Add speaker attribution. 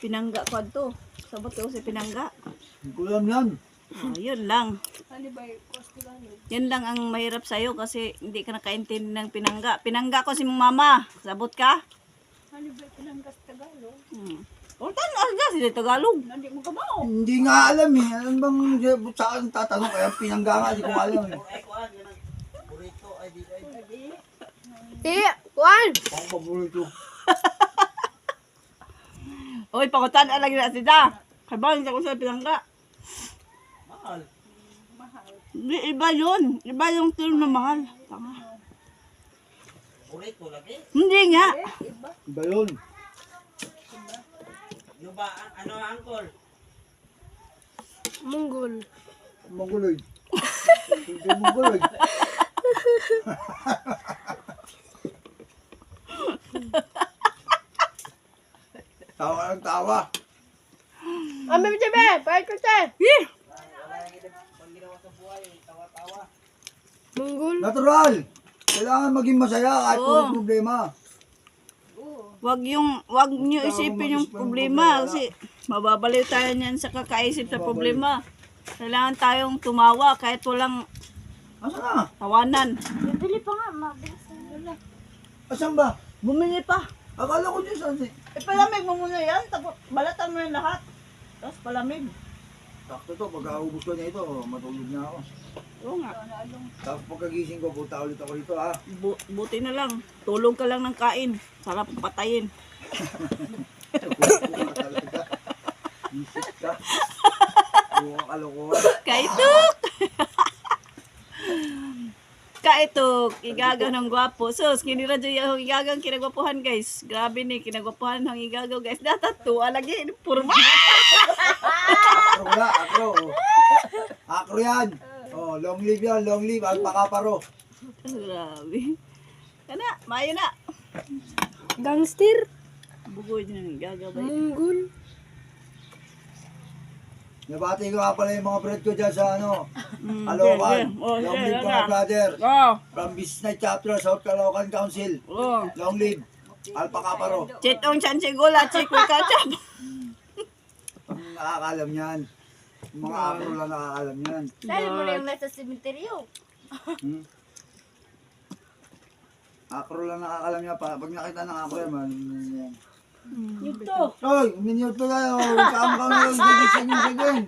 Speaker 1: Pinangga ko to. Sabot ko si pinangga.
Speaker 2: Hindi ko alam yan.
Speaker 1: Oh, yun lang. Yan lang ang mahirap sa'yo kasi hindi ka nakaintindi ng pinangga. Pinangga ko si mama. Sabot ka?
Speaker 3: Ano ba pinangga sa Tagalog?
Speaker 1: Ultan, asga sila Tagalog.
Speaker 3: Hindi mo kamao.
Speaker 2: Hindi nga alam eh. Alam bang sa akin tatanong kaya pinangga nga, hindi ko alam eh.
Speaker 4: Kuan!
Speaker 2: Ang paborito.
Speaker 1: Uy, pangutan lagi na sila. Kabahan siya ko sa pinangga.
Speaker 2: Mahal.
Speaker 1: Hindi, iba yun. Iba yung term na mahal. Tama.
Speaker 5: Burrito lagi?
Speaker 1: Hindi nga.
Speaker 2: Iba yun.
Speaker 5: Ano ba? Ano angkol?
Speaker 4: Munggol.
Speaker 2: Mongoloid. Hindi mongoloid. Tawa ng tawa.
Speaker 4: May bebe! Bakit ko siya?
Speaker 1: Eh,
Speaker 4: Munggol.
Speaker 2: Natural. Kailangan maging masaya kahit
Speaker 1: Oo.
Speaker 2: puro problema.
Speaker 1: wag niyo isipin yung problema kasi mababaliw tayo niyan sa kakaisip sa problema. Kailangan tayong tumawa kahit walang
Speaker 2: Asan na?
Speaker 1: tawanan.
Speaker 3: Bibili pa nga, mabilis na.
Speaker 2: Asan ba?
Speaker 1: Bumili pa.
Speaker 2: Akala ko dyan saan si...
Speaker 1: Palamig mo muna yan, tapos balatan mo yung lahat. Tapos palamig.
Speaker 2: Sakto to, pagkaubos ko na ito, matulog na ako.
Speaker 1: Oo nga.
Speaker 2: Tapos pagkagising ko, punta ulit ako dito ha.
Speaker 1: Buti na lang. Tulog ka lang ng kain. Sarap patayin.
Speaker 2: Talaga. Isip ka. Buong kalokohan.
Speaker 1: Kaitok! Kaitok! Igagaw ng gwapo. Sus, kiniradyo yung igagaw kinagwapuhan guys. Grabe ni, kinagwapuhan ng igagaw guys. Natatuwa lagi. Purma!
Speaker 2: Akro wala, akro. Akro yan. Oh, long live yan, long live. Alpaka-paro.
Speaker 1: Grabe. Kana, mayo na.
Speaker 4: Gangster.
Speaker 1: Bugoy din ng igagaw ba?
Speaker 4: Munggol.
Speaker 2: Nabati ko nga pala yung mga friend ko dyan sa ano.
Speaker 1: Mm,
Speaker 2: Caloocan.
Speaker 1: Oh,
Speaker 2: Long
Speaker 1: yeah,
Speaker 2: live mga
Speaker 1: yeah.
Speaker 2: brother.
Speaker 1: Oh,
Speaker 2: From Business Chapter, South Caloocan Council.
Speaker 1: oh.
Speaker 2: Long live. Alpaka-paro.
Speaker 1: Chetong chan sigula, chiko kachap.
Speaker 2: Ang nakakalam yan. Yung mga akro lang nakakalam yan.
Speaker 3: Dahil mo na yung nasa sementeryo.
Speaker 2: Hmm? Akro lang nakakalam niya pa. Pag nakita ng akro yan, yan.
Speaker 1: Ito.
Speaker 2: Hoy, minute tayo. Magkama kami. Magkama kami.